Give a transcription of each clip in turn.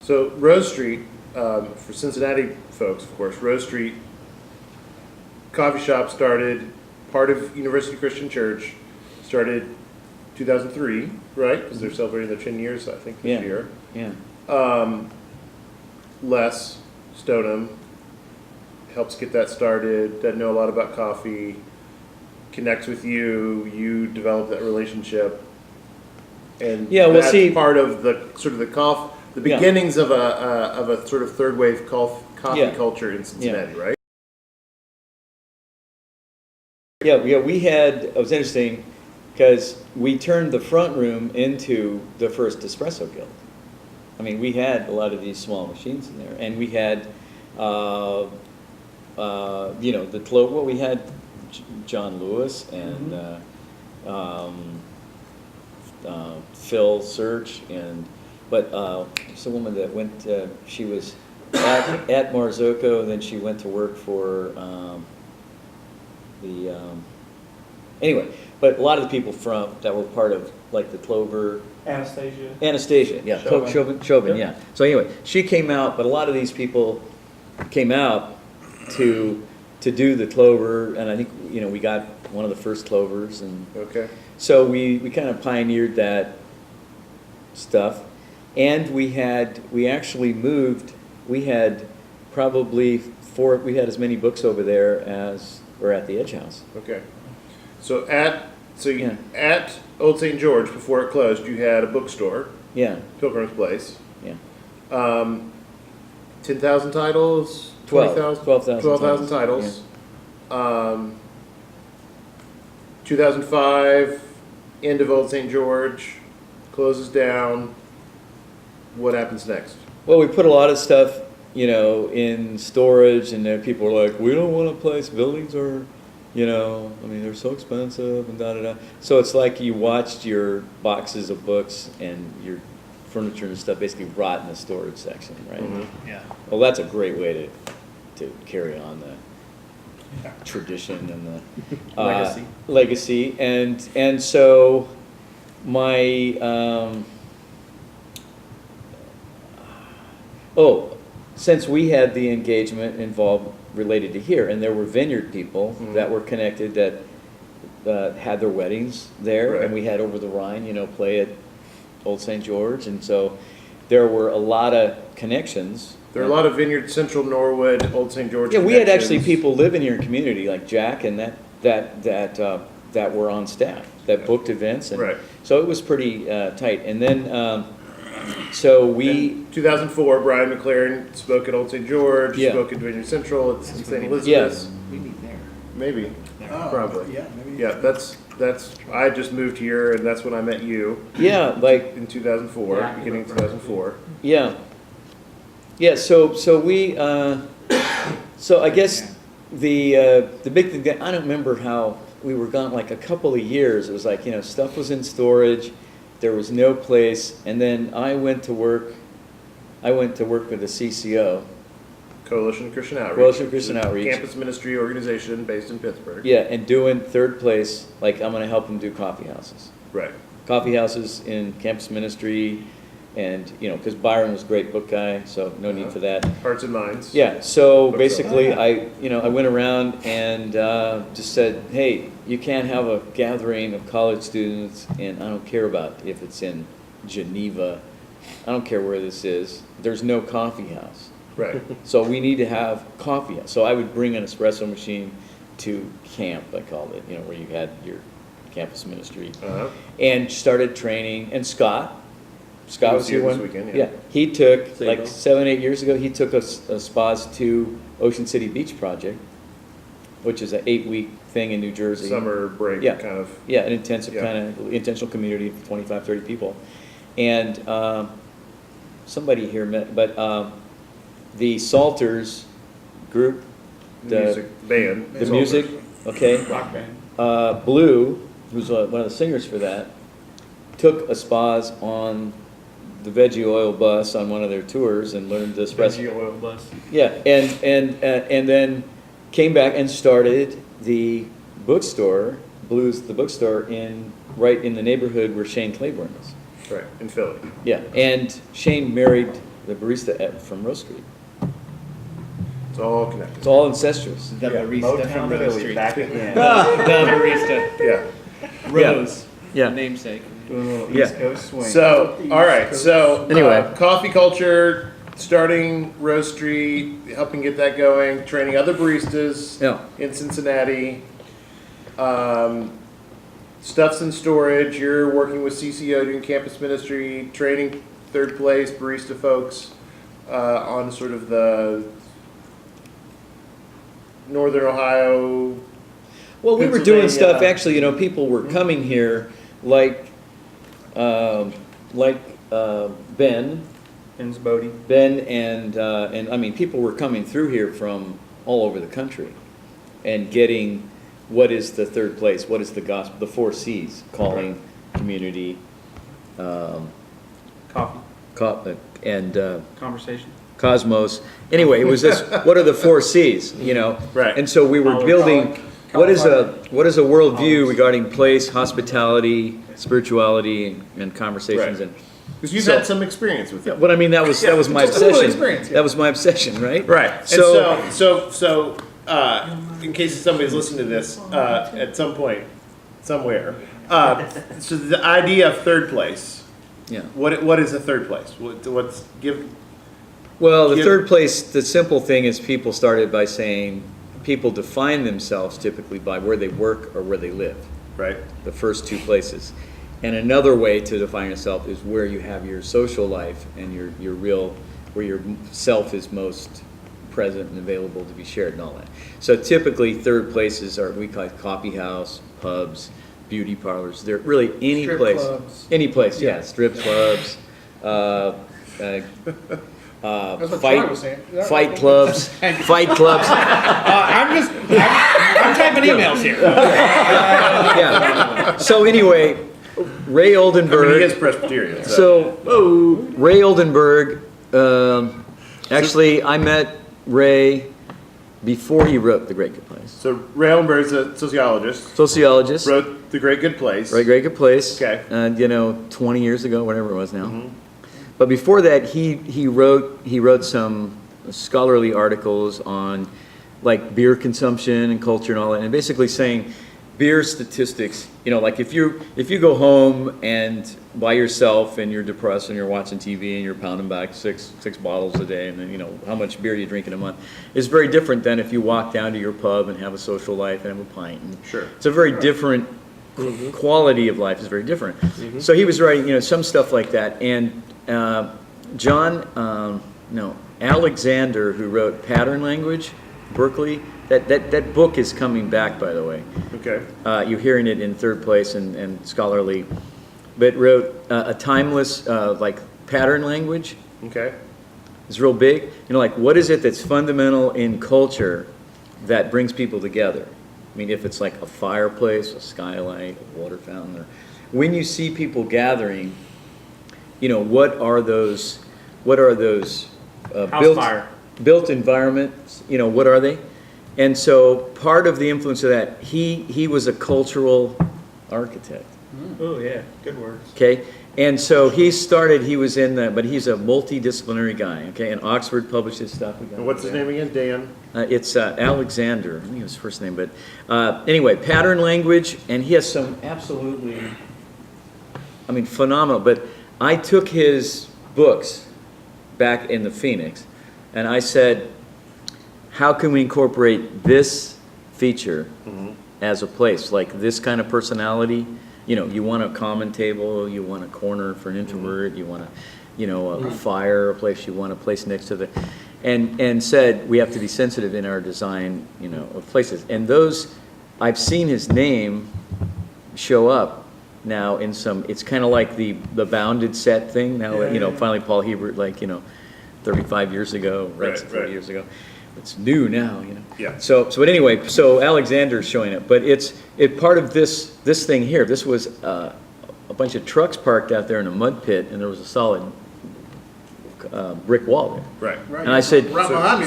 So Rose Street, for Cincinnati folks, of course, Rose Street coffee shop started, part of University Christian Church, started 2003, right? Because they're celebrating their 10 years, I think, this year. Yeah. Les Stoneham helps get that started, doesn't know a lot about coffee, connects with you, you develop that relationship. And that's part of the sort of the beginnings of a sort of third wave coffee culture in Cincinnati, right? Yeah, we had, it was interesting because we turned the front room into the first espresso guild. I mean, we had a lot of these small machines in there, and we had, we had John Lewis and Phil Search, but there's a woman that went, she was at Marzocco, and then she went to work for anyway, but a lot of the people that were part of like the Clover. Anastasia, yeah. Chauvin, yeah. So anyway, she came out, but a lot of these people came out to do the Clover, and I think, we got one of the first Clovers, and so we kind of pioneered that stuff, and we actually moved, we had probably we had as many books over there as were at the Edge House. Okay. So at Old St. George, before it closed, you had a bookstore. Yeah. Pilgrim's Place. Yeah. 10,000 titles? 12,000 titles. Yeah. 2005, end of Old St. George, closes down. What happens next? Well, we put a lot of stuff, in storage, and then people were like, we don't want to place, buildings are, they're so expensive, and da-da-da. So it's like you watched your boxes of books and your furniture and stuff basically rot in the storage section, right? Mm-hmm. Yeah. Well, that's a great way to carry on the tradition and the legacy. And so my, since we had the engagement involved related to here, and there were vineyard people that were connected that had their weddings there, and we had Over the Rhine, play at Old St. George, and so there were a lot of connections. There are a lot of Vineyard, Central Norwood, Old St. George. Yeah, we had actually people living here in community like Jack and that were on staff that booked events, and so it was pretty tight. And then. So in 2004, Brian McLaren spoke at Old St. George, spoke at Vineyard Central, at St. Elizabeth. Yes. Maybe there. Maybe. Probably. Yeah, maybe. Yeah, that's, I just moved here, and that's when I met you. Yeah, like. In 2004, beginning of 2004. Yeah. Yeah, so we, so I guess the big thing, I don't remember how we were gone, like a couple of years. It was like, stuff was in storage. There was no place, and then I went to work with the CCO. Coalition Christian Outreach. Campus ministry organization based in Pittsburgh. Yeah, and doing third place, like I'm going to help them do coffee houses. Right. Coffee houses in campus ministry, and, because Byron was a great book guy, so no need for that. Hearts and Minds. Yeah, so basically I went around and just said, hey, you can't have a gathering of college students, and I don't care about if it's in Geneva, I don't care where this is, there's no coffee house. Right. So we need to have coffee house. So I would bring an espresso machine to camp, I called it, where you had your campus ministry, and started training, and Scott was here this weekend, yeah. He took, like 7-8 years ago, he took us spas to Ocean City Beach Project, which is an 8-week thing in New Jersey. Summer break kind of. Yeah, an intensive kind of intentional community of 25, 30 people. And somebody here met, but the Salters group, the music, okay. Rock band. Blue, who's one of the singers for that, took a spas on the veggie oil bus on one of their tours and learned this Veggie oil bus. Yeah, and then came back and started the bookstore, Blues the bookstore, right in the neighborhood where Shane Claiborne is. Right, in Philly. Yeah, and Shane married the barista from Rose Street. It's all connected. It's all incestuous. The barista from Rose Street. The barista. Yeah. Rose. Yeah. Namesake. Doing a little Yeah. East Coast swing. So, all right. So, Anyway. coffee culture, starting Rose Street, helping get that going, training other baristas Yeah. in Cincinnati. Stuff's in storage. You're working with CCO doing campus ministry, training third place barista folks on sort of the Northern Ohio. Well, we were doing stuff, Pennsylvania. actually, you know, people were coming here, like Ben, and I mean, people were coming through here from all over the country and getting what is the third place, what is the gospel, the 4 C's, calling, community, Coffee. and Conversation. Cosmos. Anyway, it was this, what are the 4 C's, you know? Right. And so we were building, what is a worldview regarding place, hospitality, spirituality, and conversations, Right. and Because you've So- had some experience with it. but I mean, that was my just a little obsession. experience, yeah. That was my obsession, right? Right. So- And so, in case somebody's listening to this at some point, somewhere, so the idea of third place. Yeah. What is a third place? What's give? Well, the Give- third place, the simple thing is people started by saying, people define themselves typically by where they work or where they live, Right. the first 2 places. And another way to define yourself is where you have your social life and your real, where your self is most present and available to be shared and all that. So typically, third places are, we call it coffee house, pubs, beauty parlors. They're really any Strip place. clubs. Any place, yeah. Strip clubs, That's what Troy was saying. fight clubs, fight clubs. I'm typing emails here. Yeah. So anyway, Ray I mean, he Oldenburg. is Presbyterian. So Ray Oldenburg. Actually, I met Ray before he wrote The Great Good Place. So Ray Oldenburg's a sociologist. Sociologist. Wrote The Great Good Place. Right, Great Good Place. Okay. You know, 20 years ago, whatever it was now. But before that, he wrote some scholarly articles on like beer consumption and culture and all that, and basically saying beer statistics. You know, like if you go home and by yourself and you're depressed and you're watching TV and you're pounding back six bottles a day, and then you know how much beer you drink in a month, is very different than if you walk down to your pub and have a social life and have a pint. And Sure. it's a very different quality of life is very different. So he was writing, you know, some stuff like that, and Alexander, who wrote Pattern Language, Berkeley. That book is coming back, by the way. Okay. You're hearing it in third place and scholarly, but wrote a timeless like pattern language. Okay. It's real big. You know, like what is it that's fundamental in culture that brings people together? I mean, if it's like a fireplace, a skylight, a water fountain, or when you see people gathering, you know, what are those House fire. built environments? You know, what are they? And so part of the influence of that, he was a cultural architect. Oh yeah, good words. Okay, and so he was in that, but he's a multidisciplinary guy. Okay, and Oxford published his stuff. And what's his name again? Dan. It's Alexander. I think his first name, but anyway, pattern language, and he has some absolutely, I mean, phenomenal. But I took his books back in the Phoenix, and I said, how can we incorporate this feature as a place, like this kind of personality? You know, you want a common table, you want a corner for an introvert, you want a fire, a place, you want a place next to the, and said we have to be sensitive in our design, you know, of places. And those, I've seen his name show up now in some, it's kind of like the bounded set thing now, you know, finally Paul Hebert, like, you know, 35 years ago, right, 40 years ago. It's new now, you know. Yeah. But anyway, so Alexander's showing it, but it's part of this thing here. This was a bunch of trucks parked out there in a mud pit, and there was a solid brick wall there. Right. And I said,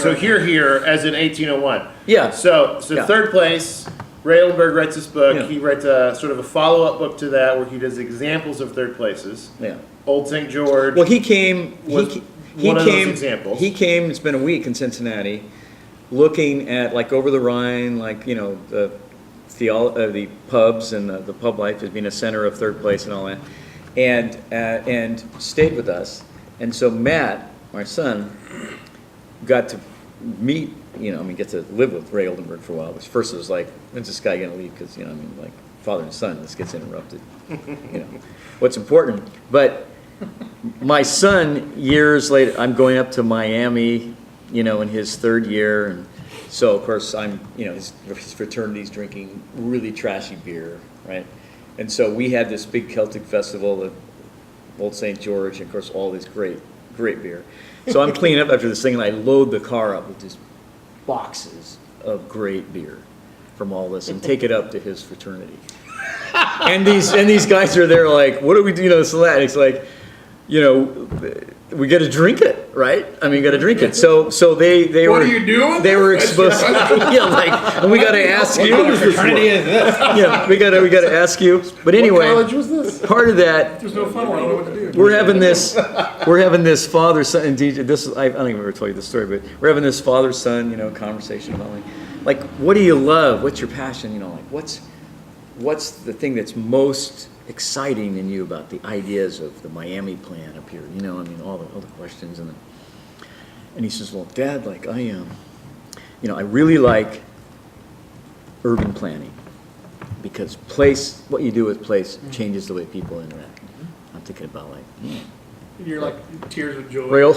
So here, as in 1801. yeah, So Yeah. third place, Ray Oldenburg writes this book. Yeah. He writes a sort of a follow-up book to that where he does examples of third places. yeah. Old St. George. Well, he came. Was one of those examples. He came, it's been a week in Cincinnati, looking at, like, over the Rhine, like, you know, the pubs and the pub life as being a center of third place and all that, and stayed with us. And so Matt, my son, got to meet, you know, I mean, get to live with Ray Oldenburg for a while, which first it was like, when's this guy gonna leave? Because, you know, I mean, like, father and son, this gets interrupted, you know, what's important. But my son, years later, I'm going up to Miami, you know, in his third year, and so, of course, I'm, you know, his fraternity's drinking really trashy beer, right? And so we had this big Celtic festival at Old St. George, and of course, all this great beer. So I'm cleaning up after this thing, and I load the car up with just boxes of great beer from all this, and take it up to his fraternity. And these guys are there like, what do we do, you know, this and that. And it's like, you know, we got to drink it, right? I mean, got to drink it. So they were. What are you doing? They were exposed. Yeah, like, and we got to ask you. Fraternity is this? Yeah, we got to ask you. But anyway, What college was this? part of that, There's no fun one, I don't know what to do. we're having this father-son, and DJ, I don't even ever told you this story, but we're having this father-son, you know, conversation about like, what do you love? What's your passion? You know, like, what's the thing that's most exciting in you about the ideas of the Miami plan up here? You know, I mean, all the questions, and he says, well, Dad, like, you know, I really like urban planning, because what you do with place changes the way people interact. I'm thinking about, like, You're like tears of joy. real,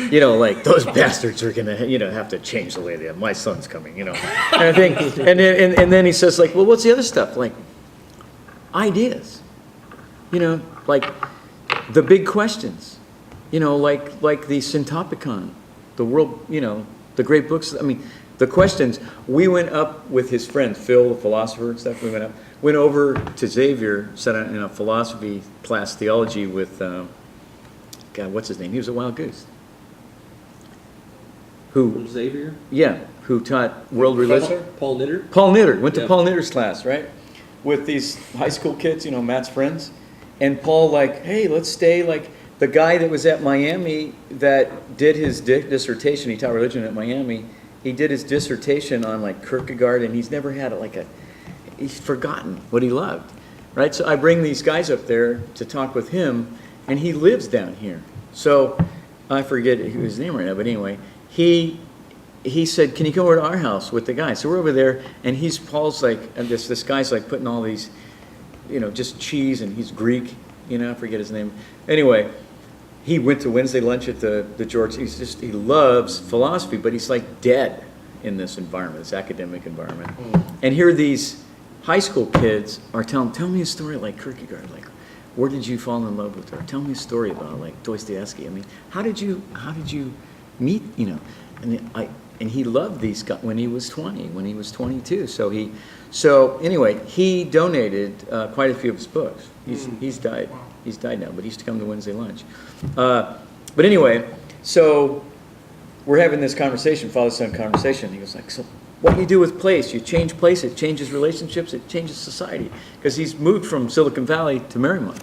you know, like, those bastards are gonna, you know, have to change the way they have. My son's coming, you know. And I think, and then he says, like, well, what's the other stuff? Like, ideas, you know, like the big questions, you know, like the Syntopicon, the world, you know, the great books. I mean, the questions. We went up with his friend Phil, the philosopher and stuff. We went over to Xavier, sat in a philosophy class, theology with, God, what's his name? He was a wild goose. Who? Xavier? Yeah, who taught world religion. Paul Knitter? Paul Knitter, went to Yeah. Paul Knitter's class, right? With these high school kids, you know, Matt's friends. And Paul, like, hey, let's stay, like, the guy that was at Miami that did his dissertation, he taught religion at Miami, he did his dissertation on, like, Kierkegaard, and he's never had, he's forgotten what he loved, right? So I bring these guys up there to talk with him, and he lives down here. So I forget his name right now, but anyway, he said, can you come over to our house with the guys? So we're over there, and Paul's like, and this guy's like putting all these, you know, just cheese, and he's Greek, you know, I forget his name. Anyway, he went to Wednesday lunch at the George. He loves philosophy, but he's like dead in this environment, this academic environment. And here these high school kids are tell me a story like Kierkegaard, like, where did you fall in love with her? Tell me a story about, like, Dostoevsky. I mean, how did you meet, you know? And he loved these guys when he was 20, when he was 22. So anyway, he donated quite a few of his books. He's died. He's died now, but he used to come to Wednesday lunch. But anyway, so we're having this conversation, father-son conversation. He was like, so what you do with place, you change place, it changes relationships, it changes society. Because he's moved from Silicon Valley to Marymount.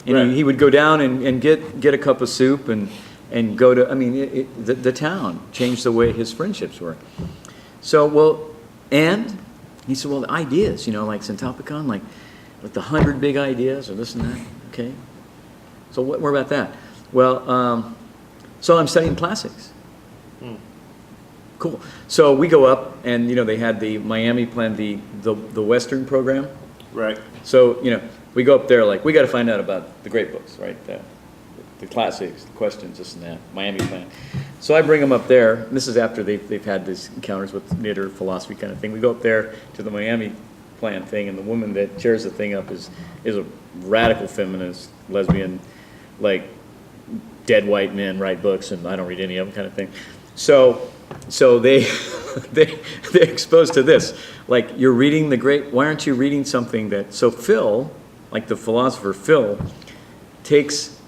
And Right. he would go down and get a cup of soup and go to, I mean, the town changed the way his friendships were. So, well, and he said, well, the ideas, you know, like Syntopicon, like the 100 big ideas or this and that, okay. So what more about that? Well, so I'm studying classics. Cool. So we go up, and, you know, they had the Miami plan, the Western program. Right. So, you know, we go up there, like, we got to find out about the great books, right? The classics, the questions, this and that, Miami plan. So I bring them up there, and this is after they've had these encounters with Knitter, philosophy kind of thing. We go up there to the Miami plan thing, and the woman that chairs the thing up is a radical feminist, lesbian, like, dead white men write books, and I don't read any of them kind of thing. So they they're exposed to this. Like, you're reading why aren't you reading something that, so Phil, like the philosopher Phil, takes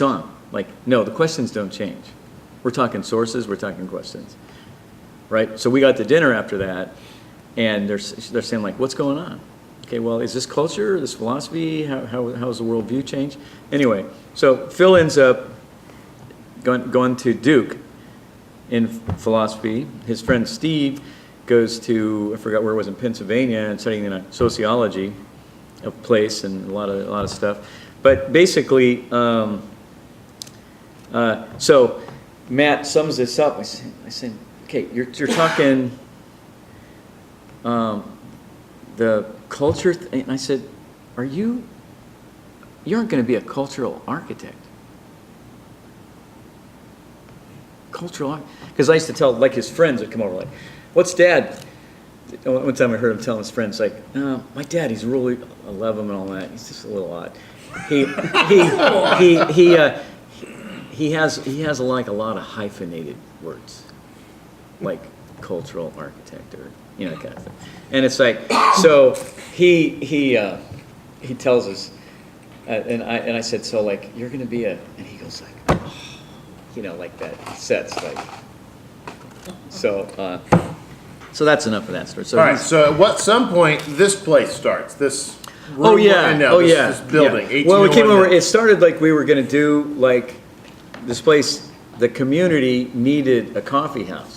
on, like, no, the questions don't change. We're talking sources, we're talking questions, right? So we got to dinner after that, and they're saying, like, what's going on? Okay, well, is this culture, this philosophy, how has the worldview changed? Anyway, so Phil ends up going to Duke in philosophy. His friend Steve goes to, I forgot where it was, in Pennsylvania, and studying sociology of place and a lot of stuff. But basically, so Matt sums this up. I said, okay, you're talking the culture, and I said, you aren't going to be a cultural architect. Because I used to tell, like, his friends would come over, like, what's Dad? One time I heard him telling his friends, like, my dad, he's really, I love him and all that, he's just a little odd. He has like a lot of hyphenated words, like cultural architect or, you know, kind of thing. And it's like, so he tells us, and I said, so like, you're going to be and he goes like, oh, you know, like that sets like, so that's enough of that story. So All right, so at some point, this place starts, this room Oh yeah, we're in now, oh this, yeah. this building, Yeah. Well, we came 1801. over, it started like we were gonna do, like, this place, the community needed a coffee house.